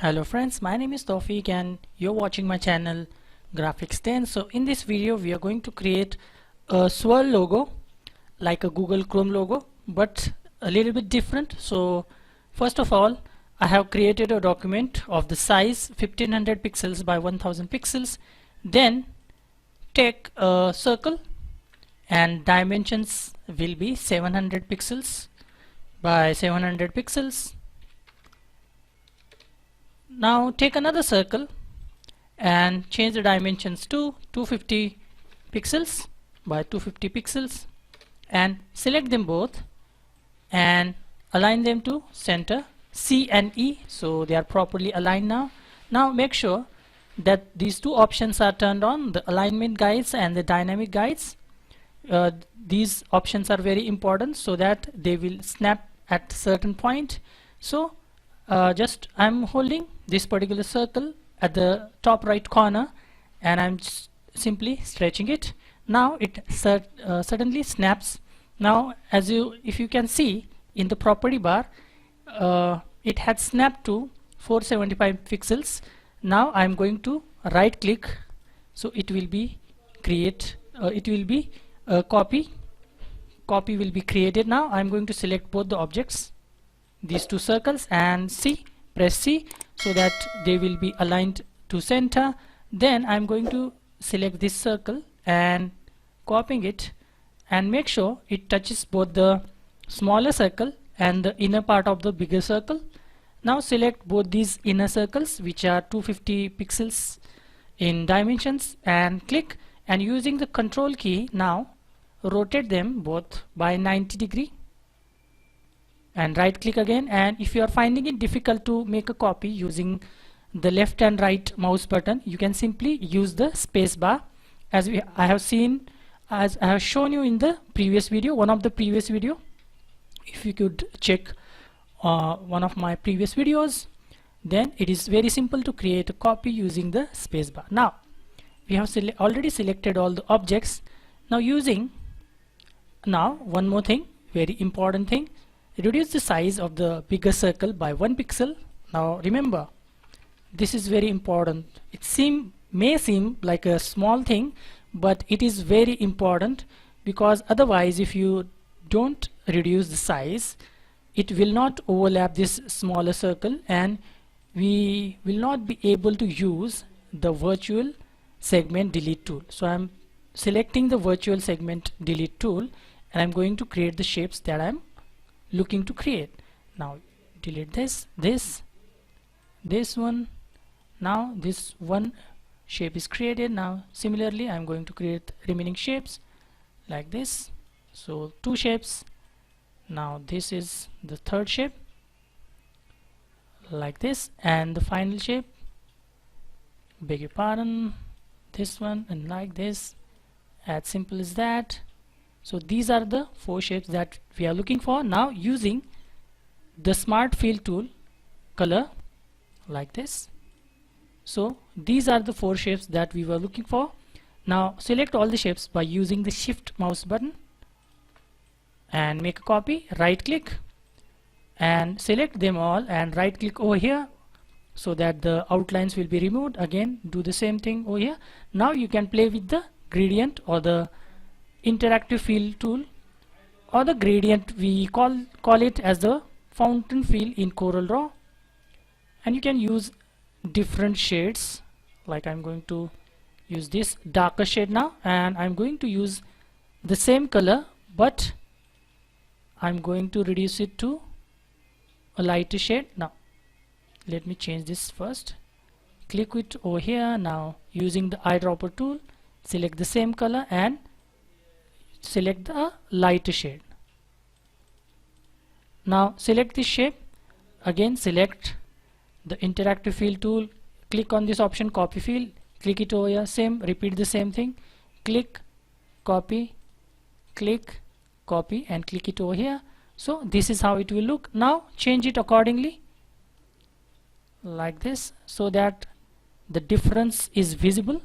Hello friends, my name is Tawfiq and you're watching my channel Graphics 10. So in this video we are going to create a swirl logo like a Google Chrome logo, but a little bit different. So first of all, I have created a document of the size 1500 pixels by 1000 pixels. Then take a circle and dimensions will be 700 pixels by 700 pixels. Now take another circle and change the dimensions to 250 pixels by 250 pixels and select them both and align them to center C and E, so they are properly aligned now. Now make sure that these two options are turned on, the alignment guides and the dynamic guides. These options are very important so that they will snap at certain point. So just I'm holding this particular circle at the top right corner and I'm simply stretching it. Now it suddenly snaps. Now if you can see in the property bar, it had snapped to 475 pixels. Now I'm going to right click, so it will be copy will be created. Now I'm going to select both the objects, these two circles, and press C so that they will be aligned to center. Then I'm going to select this circle and copying it and make sure it touches both the smaller circle and the inner part of the bigger circle. Now select both these inner circles which are 250 pixels in dimensions and click, and using the control key now rotate them both by 90 degree and right click again. And if you are finding it difficult to make a copy using the left and right mouse button, you can simply use the space bar, as I have shown you in the previous video, one of the previous video. If you could check one of my previous videos, then it is very simple to create a copy using the space bar. Now we have already selected all the objects. Now one more thing, very important thing, reduce the size of the bigger circle by 1 pixel. Now remember, this is very important. It may seem like a small thing, but it is very important, because otherwise if you don't reduce the size, it will not overlap this smaller circle and we will not be able to use the virtual segment delete tool. So I'm selecting the virtual segment delete tool and I'm going to create the shapes that I'm looking to create. Now delete this one. Now this one shape is created. Now similarly I'm going to create remaining shapes like this. So 2 shapes. Now this is the third shape like this, and the final shape, beg your pardon, this one, and like this, as simple as that. So these are the 4 shapes that we are looking for. Now using the smart fill tool, color like this. So these are the 4 shapes that we were looking for. Now select all the shapes by using the shift mouse button and make a copy, right click and select them all and right click over here so that the outlines will be removed. Again do the same thing over here. Now you can play with the gradient or the interactive fill tool, or the gradient, we call it as the fountain fill in CorelDRAW, and you can use different shades. Like I'm going to use this darker shade now, and I'm going to use the same color, but I'm going to reduce it to a lighter shade. Now let me change this first. Click it over here. Now using the eyedropper tool, select the same color and select the lighter shade. Now select this shape, again select the interactive fill tool, click on this option, copy fill, click it over here, repeat the same thing, click, copy, click, copy, and click it over here. So this is how it will look. Now change it accordingly like this so that the difference is visible.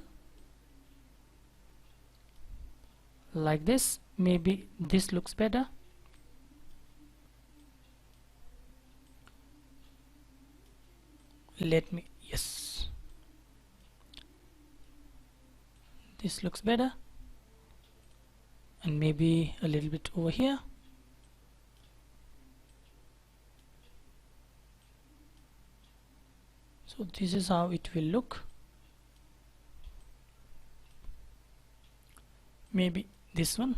Like this, maybe this looks better. let me, yes, this looks better, and maybe a little bit over here. So this is how it will look. Maybe this one,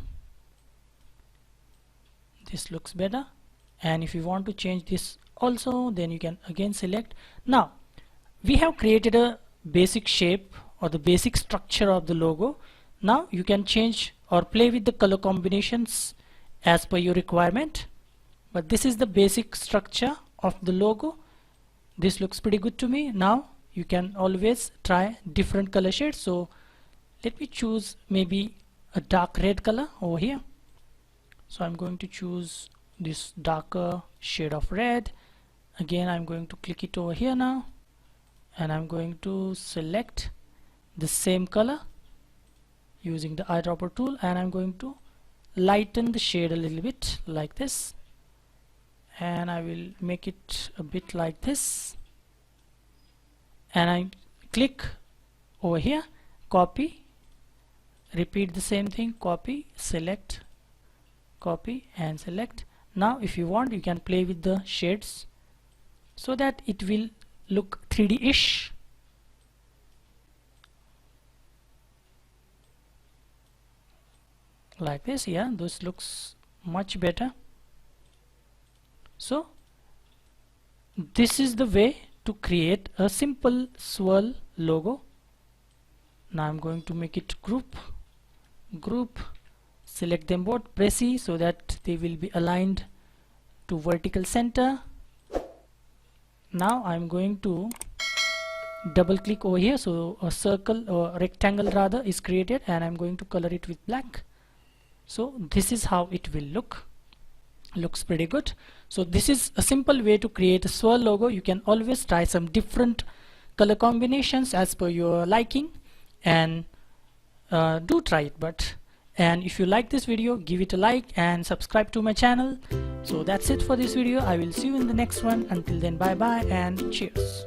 this looks better. And if you want to change this also, then you can again select. Now we have created a basic shape or the basic structure of the logo. Now you can change or play with the color combinations as per your requirement, but this is the basic structure of the logo. This looks pretty good to me. Now you can always try different color shades. So let me choose maybe a dark red color over here. So I'm going to choose this darker shade of red. Again, I'm going to click it over here now, and I'm going to select the same color using the eyedropper tool, and I'm going to lighten the shade a little bit like this, and I will make it a bit like this, and I click over here, copy, repeat the same thing, copy, select, copy and select. Now if you want, you can play with the shades so that it will look 3D-ish. Like this. Yeah, this looks much better. So this is the way to create a simple swirl logo. Now I'm going to make it group, select them both, press E so that they will be aligned to vertical center. Now I'm going to double click over here, so a circle or rectangle rather is created, and I'm going to color it with black. So this is how it will look. Looks pretty good. So this is a simple way to create a swirl logo. You can always try some different color combinations as per your liking, and do try it. And if you like this video, give it a like and subscribe to my channel. So that's it for this video. I will see you in the next one. Until then, bye bye and cheers.